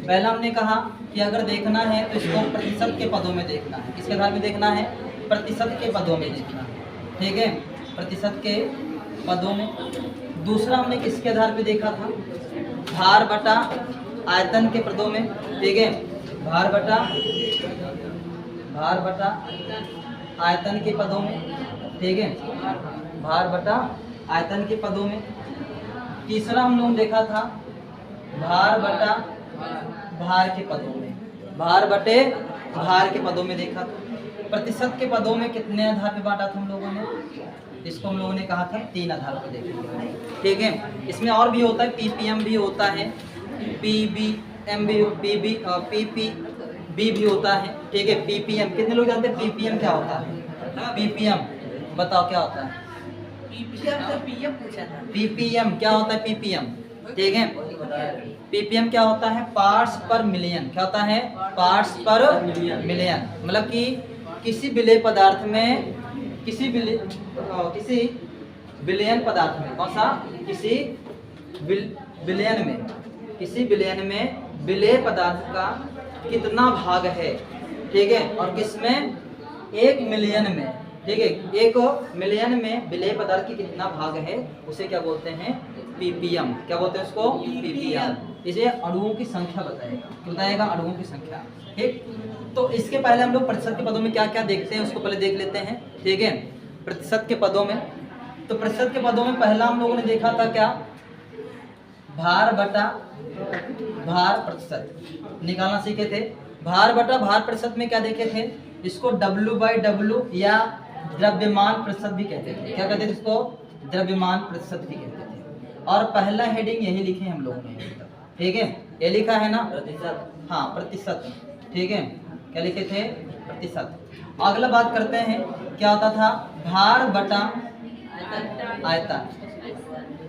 पहला हमने कहा कि अगर देखना है तो इसको प्रतिशत के पदों में देखना है। किसके आधार पे देखना है? प्रतिशत के पदों में देखना है। ठीक है, प्रतिशत के पदों में। दूसरा हमने किसके आधार पे देखा था? भार बटा आयतन के पदों में। ठीक है, भार बटा आयतन के पदों में। ठीक है, भार बटा आयतन के पदों में। तीसरा हम लोग देखा था भार बटा भार के पदों में, भार बटे भार के पदों में देखा था। प्रतिशत के पदों में कितने आधार पे बांटा था हम लोगों ने? इसको हम लोगों ने कहा था 3 आधार पे देखेंगे। ठीक है, इसमें और भी होता है, पीपीएम भी होता है, पीबीएम भी, पीपीबी भी होता है। ठीक है, पीपीएम कितने लोग जानते हैं? पीपीएम क्या होता है? पीपीएम बताओ क्या होता है? पीपीएम क्या होता है? पीपीएम, ठीक है, पीपीएम क्या होता है? पार्ट्स पर मिलियन। क्या होता है? पार्ट्स पर मिलियन। मतलब कि किसी विलेय पदार्थ में, किसी विलयन पदार्थ में, कौन सा? किसी विलयन में विलेय पदार्थ का कितना भाग है। ठीक है, और किसमें? 1 मिलियन में। ठीक है, 1 मिलियन में विलेय पदार्थ की कितना भाग है, उसे क्या बोलते हैं? पीपीएम। क्या बोलते हैं उसको? पीपीएम। इसे अणुओं की संख्या बताएगा अणुओं की संख्या। ठीक, तो इसके पहले हम लोग प्रतिशत के पदों में क्या क्या देखते हैं उसको पहले देख लेते हैं। ठीक है, प्रतिशत के पदों में, तो प्रतिशत के पदों में पहला हम लोगों ने देखा था क्या? भार बटा भार प्रतिशत निकालना सीखे थे। भार बटा भार प्रतिशत में क्या देखे थे? इसको W/W या द्रव्यमान प्रतिशत भी कहते थे। क्या कहते थे इसको? द्रव्यमान प्रतिशत भी कहते थे। और पहला हेडिंग यही लिखे हम लोगों ने। ठीक है, ये लिखा है ना प्रतिशत। हाँ, प्रतिशत। ठीक है, क्या लिखे थे? प्रतिशत। अगला बात करते हैं, क्या होता था? भार बटा आयतन।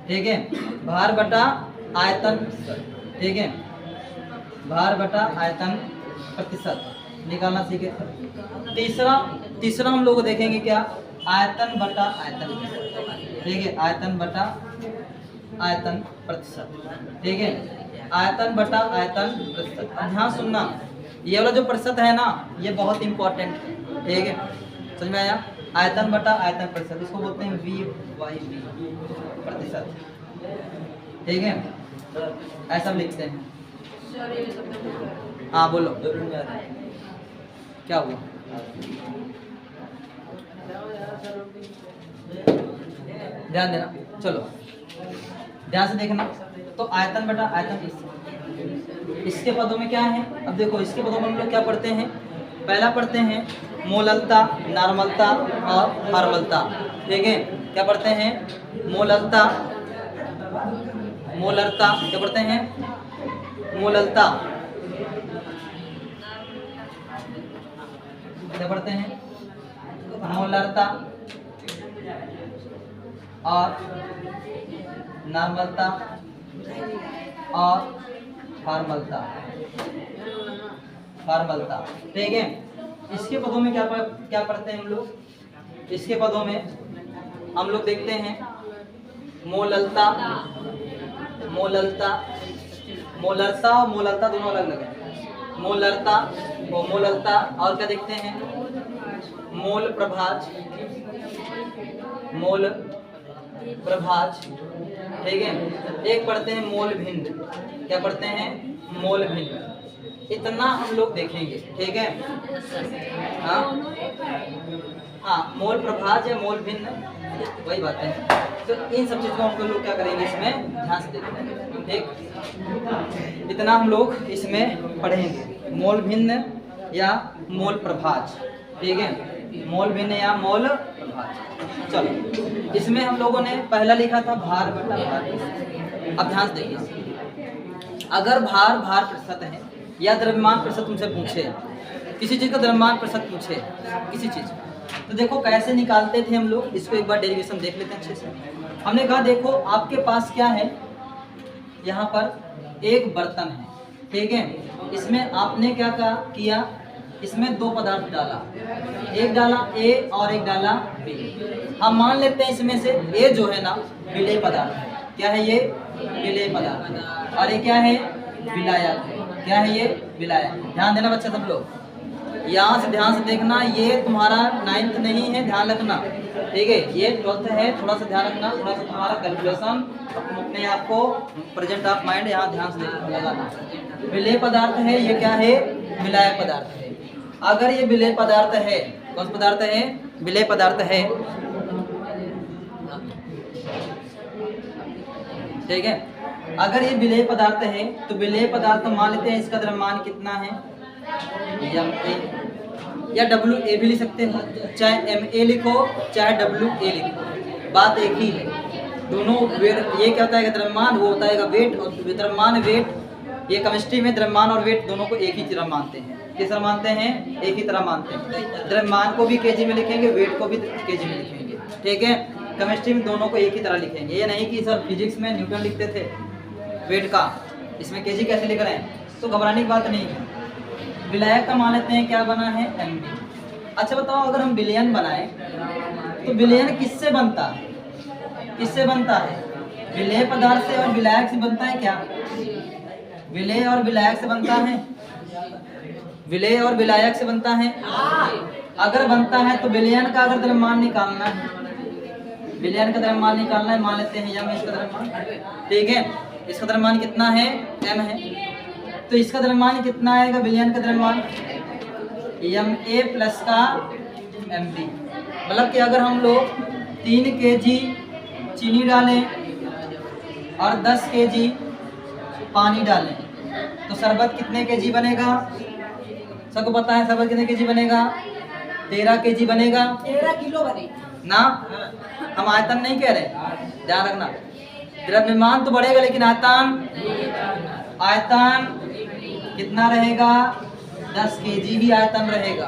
ठीक है, भार बटा आयतन। ठीक है, भार बटा आयतन प्रतिशत निकालना सीखे। तीसरा हम लोग देखेंगे क्या? आयतन बटा आयतन। ठीक है, आयतन बटा आयतन प्रतिशत। ठीक है, आयतन बटा आयतन प्रतिशत। अब ध्यान सुनना, ये वाला जो प्रतिशत है ना, ये बहुत इंपॉर्टेंट है। ठीक है, समझ में आया? आयतन बटा आयतन प्रतिशत, इसको बोलते हैं V/V प्रतिशत। ठीक है, ऐसा लिखते हैं। हाँ बोलो, क्या हुआ? ध्यान देना, चलो ध्यान से देखना। तो आयतन बटा आयतन इसके पदों में क्या है? अब देखो, इसके पदों में हम लोग क्या पढ़ते हैं? पहला पढ़ते हैं मोललता, नॉर्मलता और फॉर्मलता। ठीक है, क्या पढ़ते हैं? मोललता, क्या पढ़ते हैं? मोललता, क्या पढ़ते हैं? मोलरता और नॉर्मलता और फॉर्मलता। ठीक है, इसके पदों में क्या पढ़ते हैं हम लोग? इसके पदों में हम लोग देखते हैं मोललता और मोललता दोनों अलग अलग है। मोललता और क्या देखते हैं? मोल प्रभाज, मोल प्रभाज, ठीक है। एक पढ़ते हैं मोल भिन्न, क्या पढ़ते हैं? मोल भिन्न। इतना हम लोग देखेंगे, ठीक है। हाँ, मोल प्रभाज या मोल भिन्न वही बात है। तो इन सब चीज़ों को हम लोग क्या करेंगे, इसमें ध्यान से देखेंगे, ठीक। इतना हम लोग इसमें पढ़ेंगे, मोल भिन्न या मोल प्रभाज, ठीक है। मोल भिन्न या मोल प्रभाज। चलो, इसमें हम लोगों ने पहला लिखा था भार बटा भार। अब ध्यान से देखिए, अगर भार भार प्रतिशत है या द्रव्यमान प्रतिशत तुमसे पूछे, किसी चीज़ का द्रव्यमान प्रतिशत पूछे किसी चीज़, तो देखो कैसे निकालते थे हम लोग। इसको एक बार डेरिवेशन देख लेते हैं अच्छे से। हमने कहा देखो आपके पास क्या है, यहाँ पर एक बर्तन है, ठीक है। इसमें आपने क्या किया, इसमें दो पदार्थ डाला, एक डाला ए और एक डाला बी। हम मान लेते हैं इसमें से ए जो है ना विलेय पदार्थ है। क्या है ये? विलेय पदार्थ। और ये क्या है? विलायक है। क्या है ये? विलायक। ध्यान देना बच्चा सब लोग, यहाँ से ध्यान से देखना, ये तुम्हारा 9th नहीं है, ध्यान रखना, ठीक है। ये 12th है, थोड़ा सा ध्यान रखना, थोड़ा सा तुम्हारा कैलकुलेशन अपने आप को प्रेजेंट ऑफ माइंड यहाँ ध्यान से लगाना। विलेय पदार्थ है, ये क्या है? विलायक पदार्थ है। अगर ये विलेय पदार्थ है, कौन सा पदार्थ है? विलेय पदार्थ है, ठीक है। अगर ये विलेय पदार्थ है तो विलेय पदार्थ मान लेते हैं इसका द्रव्यमान कितना है, एम ए या डब्ल्यू ए भी लिख सकते हो, चाहे एम ए लिखो चाहे डब्ल्यू ए लिखो, बात एक ही है। दोनों वेट, ये क्या होता है द्रव्यमान, वो होता है वेट, और द्रव्यमान वेट, ये केमिस्ट्री में द्रव्यमान और वेट दोनों को एक ही तरह मानते हैं। किस तरह मानते हैं? एक ही तरह मानते हैं। द्रव्यमान को भी केजी में लिखेंगे, वेट को भी केजी में लिखेंगे, ठीक है। केमिस्ट्री में दोनों को एक ही तरह लिखेंगे। ये नहीं कि सर फिजिक्स में न्यूटन लिखते थे वेट का, इसमें केजी कैसे लिख रहे हैं, तो घबराने की बात नहीं है। विलायक का मान लेते हैं क्या बना है? M B. अच्छा बताओ, अगर हम विलयन बनाए तो विलयन किससे बनता है? किससे बनता है? विलेय पदार्थ से और विलायक से बनता है। क्या विलेय और विलायक से बनता है? विलेय और विलायक से बनता है। अगर बनता है तो विलयन का अगर द्रव्यमान निकालना है, विलयन का द्रव्यमान निकालना है, मान लेते हैं यम इसका द्रव्यमान, ठीक है। इसका द्रव्यमान कितना है? एम है। तो इसका द्रव्यमान कितना आएगा? विलयन का द्रव्यमान एम ए प्लस का एम बी। मतलब कि अगर हम लोग 3 kg चीनी डालें और 10 kg पानी डालें तो शरबत कितने kg बनेगा? सबको पता है शरबत कितने kg बनेगा? 13 kg बनेगा। 13 किलो बनेगा ना, हम आयतन नहीं कह रहे, ध्यान रखना। द्रव्यमान तो बढ़ेगा लेकिन आयतन कितना रहेगा? 10 kg ही आयतन रहेगा,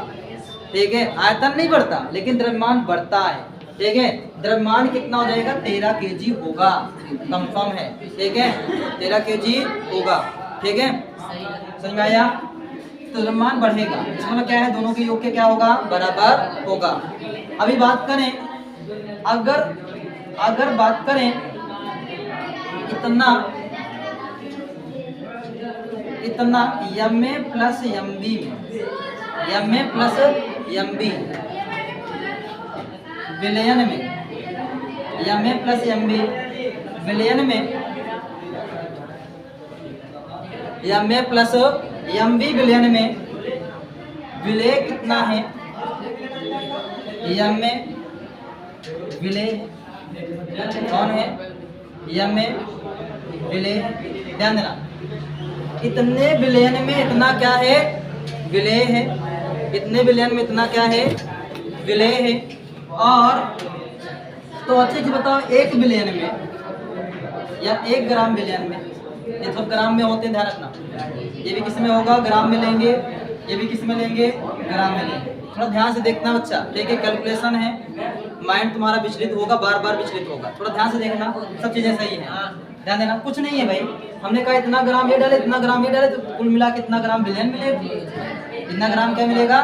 ठीक है। आयतन नहीं बढ़ता लेकिन द्रव्यमान बढ़ता है, ठीक है। द्रव्यमान कितना हो जाएगा? 13 kg होगा, कंफर्म है, ठीक है। 13 kg होगा, ठीक है। समझ में आया? तो द्रव्यमान बढ़ेगा, इसमें क्या है? दोनों के योग के क्या होगा? बराबर होगा। अभी बात करें, अगर बात करें इतना M A plus M B में, M A plus M B विलयन में, M A plus M B विलयन में, M A plus M B विलयन में विलेय कितना है? एम ए विलेय कौन है? एम ए विलेय। ध्यान देना, इतने विलयन में इतना क्या है? विलेय है। इतने विलयन में इतना क्या है? विलेय है। और तो अच्छे से बताओ, एक विलयन में या 1 ग्राम विलयन में, ये सब ग्राम में होते हैं, ध्यान रखना। ये भी किस में होगा? ग्राम में लेंगे। ये भी किस में लेंगे? ग्राम में लेंगे। थोड़ा ध्यान से देखना बच्चा, ठीक है। कैलकुलेशन है, माइंड तुम्हारा विचलित होगा, बार बार विचलित होगा, थोड़ा ध्यान से देखना, सब चीज़ें सही हैं, ध्यान देना। कुछ नहीं है भाई, हमने कहा इतना ग्राम ये डाले, इतना ग्राम ये डाले, तो कुल मिला के इतना ग्राम विलयन मिलेगा। इतना ग्राम क्या मिलेगा?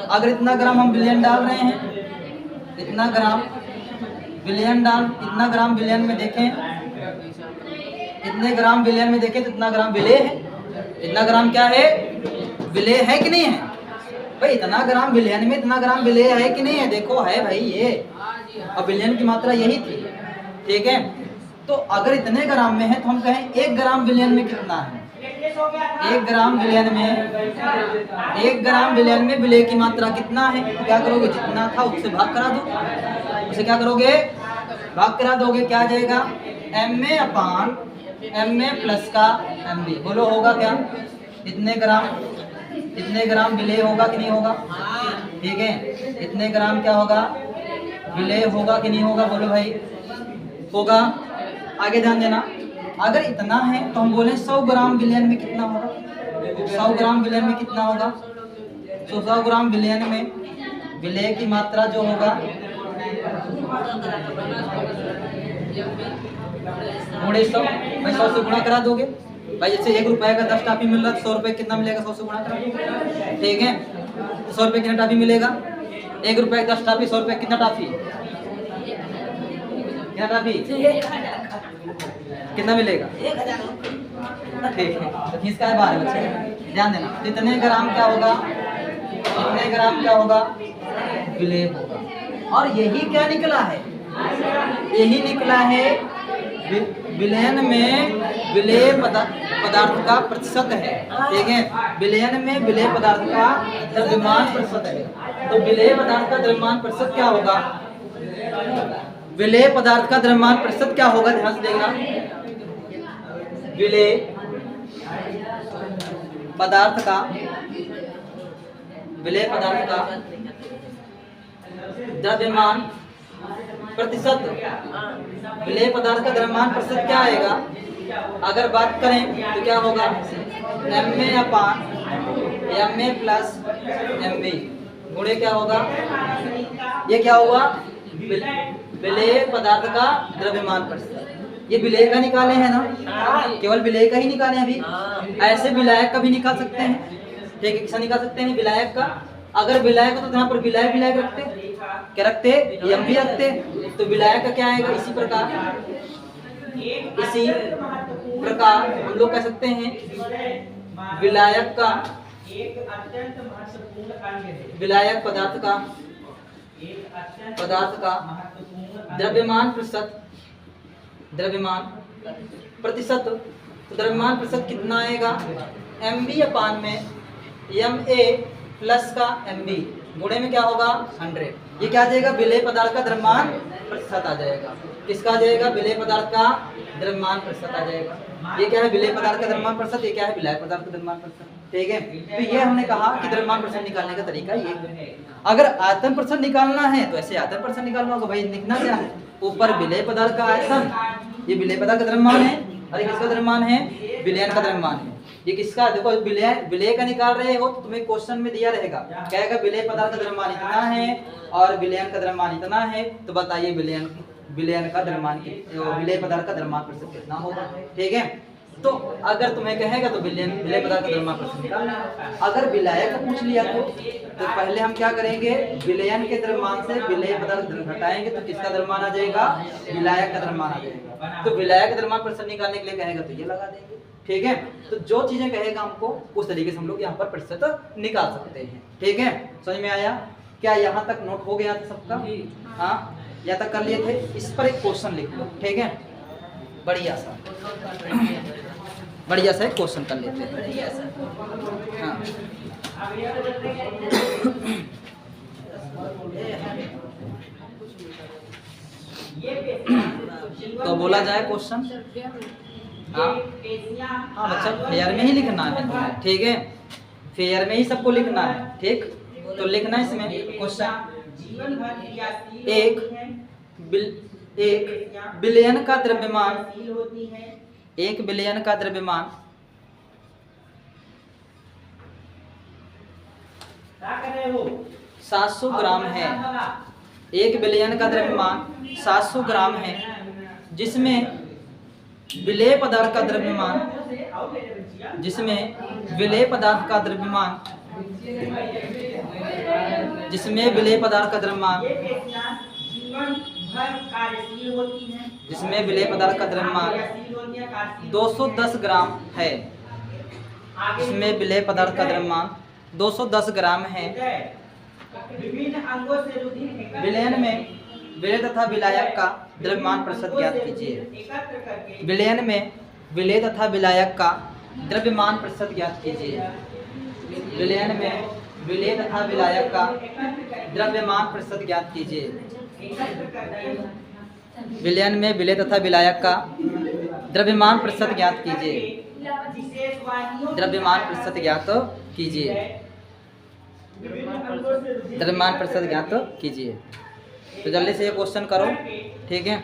अगर इतना ग्राम हम विलयन डाल रहे हैं, इतना ग्राम विलयन इतना ग्राम विलयन में देखें, इतने ग्राम विलयन में देखें तो इतना ग्राम विलेय है। इतना ग्राम क्या है? विलेय है कि नहीं है? भाई इतना ग्राम बिलियन में इतना ग्राम विलेय है कि नहीं है? देखो है भाई ये, और बिलियन की मात्रा यही थी, ठीक है। तो अगर इतने ग्राम में है तो हम कहें 1 ग्राम बिलियन में कितना है? 1 ग्राम बिलियन में, 1 ग्राम बिलियन में विलेय की मात्रा कितना है? तो क्या करोगे, जितना था उससे भाग करा दो, उसे क्या करोगे, भाग करा दोगे। क्या आ जाएगा, MA अपान MA प्लस का MB। बोलो होगा क्या, इतने ग्राम विलेय होगा कि नहीं होगा? ठीक है, इतने ग्राम क्या होगा, विलेय होगा कि नहीं होगा? बोलो भाई, होगा। आगे ध्यान देना, अगर इतना है तो हम बोले 100 ग्राम बिलियन में कितना होगा? 100 ग्राम बिलियन में कितना होगा? तो 100 ग्राम बिलियन में विलेय की मात्रा जो होगा, गुणे 100, भाई 100 से गुणा करा दोगे भाई। जैसे 1 रुपए का 10 टॉफी मिल रहा है, 100 रुपए कितना मिलेगा? 100 से गुणा करा, ठीक है। 100 रुपए कितना टॉफी मिलेगा? 1 रुपए का 10 टॉफी, 100 रुपए कितना टॉफी, कितना टॉफी, कितना मिलेगा? 1000। ठीक है, तो इसका है 12 बच्चे, ध्यान देना। तो इतने ग्राम क्या होगा, इतने ग्राम क्या होगा, विलेय होगा। और यही क्या निकला है, यही निकला है विलयन में विलेय पदार्थ का प्रतिशत है, ठीक है। विलयन में विलेय पदार्थ का द्रव्यमान प्रतिशत है। तो विलेय पदार्थ का द्रव्यमान प्रतिशत क्या होगा, विलेय पदार्थ का द्रव्यमान प्रतिशत क्या होगा? ध्यान से देखना, विलेय पदार्थ का द्रव्यमान प्रतिशत, विलेय पदार्थ का द्रव्यमान प्रतिशत क्या आएगा? अगर बात करें तो क्या होगा, MA अपान MA प्लस MB गुणे क्या होगा, ये क्या होगा, विलेय पदार्थ का द्रव्यमान प्रतिशत। ये विलेय का निकाले हैं ना, केवल विलेय का ही निकाले अभी। ऐसे विलायक का भी निकाल सकते हैं, ठीक है। किसका निकाल सकते हैं, विलायक का। अगर विलायक तो यहाँ पर विलायक रखते, क्या रखते, MB रखते। तो विलायक का क्या आएगा, इसी प्रकार हम लोग कह सकते हैं विलायक का, विलायक पदार्थ का द्रव्यमान प्रतिशत, तो द्रव्यमान प्रतिशत कितना आएगा, MB अपान में MA प्लस का MB गुणे में क्या होगा, 100। ये क्या आ जाएगा, विलेय पदार्थ का द्रव्यमान प्रतिशत आ जाएगा। किसका आ जाएगा, विलेय पदार्थ का द्रव्यमान प्रतिशत आ जाएगा। ये क्या है, विलेय पदार्थ का द्रव्यमान प्रतिशत, ये क्या है, विलायक पदार्थ का द्रव्यमान प्रतिशत, ठीक है। तो ये हमने कहा कि द्रव्यमान प्रतिशत निकालने का तरीका ये है। अगर आयतन प्रतिशत निकालना है तो ऐसे आयतन प्रतिशत निकालना होगा। भाई लिखना क्या है, ऊपर विलेय पदार्थ का आयतन, ये विलेय पदार्थ का द्रव्यमान है, और ये किसका द्रव्यमान है, विलयन का द्रव्यमान है। ये किसका, देखो विलेय का निकाल रहे हो तो तुम्हें क्वेश्चन में दिया रहेगा, कहेगा विलेय पदार्थ का द्रव्यमान इतना है और विलयन का द्रव्यमान इतना है। तो बताइए विलयन का द्रव्यमान, विलेय पदार्थ का द्रव्यमान प्रतिशत कितना होगा, ठीक है। तो अगर तुम्हें कहेगा तो विलेय पदार्थ का द्रव्यमान प्रतिशत निकालना। अगर विलायक को पूछ लिया तो पहले हम क्या करेंगे, विलयन के द्रव्यमान से विलेय पदार्थ घटाएंगे तो किसका द्रव्यमान आ जाएगा, विलायक का द्रव्यमान आ जाएगा। तो विलायक का द्रव्यमान प्रतिशत निकालने के लिए कहेगा तो ये लगा देंगे, ठीक है। तो जो चीजें कहेगा हमको उस तरीके से हम लोग यहाँ पर प्रतिशत निकाल सकते हैं, ठीक है। समझ में आया क्या, यहाँ तक नोट हो गया था सबका, हाँ यहाँ तक कर लिए थे। इस पर एक क्वेश्चन लिख लो, ठीक है, बढ़िया सा एक क्वेश्चन कर लेते हैं, हाँ। तो बोला जाए क्वेश्चन, हाँ बच्चा फेयर में ही लिखना है, ठीक है, फेयर में ही सबको लिखना है, ठीक। तो लिखना है इसमें क्वेश्चन, एक बिलियन का द्रव्यमान, 1 बिलियन का द्रव्यमान 700 ग्राम है। 1 बिलियन का द्रव्यमान 700 ग्राम है, जिसमें विलेय पदार्थ का द्रव्यमान, जिसमें विलेय पदार्थ का द्रव्यमान जिसमें विलेय पदार्थ का द्रव्यमान 210 ग्राम है। इसमें विलेय पदार्थ का द्रव्यमान 210 ग्राम है। विभिन्न अंगों से रुधिर विलयन में विलेय तथा विलायक का द्रव्यमान प्रतिशत ज्ञात कीजिए। विलयन में विलेय तथा विलायक का द्रव्यमान प्रतिशत ज्ञात कीजिए। विलयन में विलेय तथा विलायक का द्रव्यमान प्रतिशत ज्ञात कीजिए। विलयन में विलेय तथा विलायक का द्रव्यमान प्रतिशत ज्ञात कीजिए। द्रव्यमान प्रतिशत ज्ञात कीजिए। द्रव्यमान प्रतिशत ज्ञात कीजिए। तो जल्दी से ये क्वेश्चन करो, ठीक है।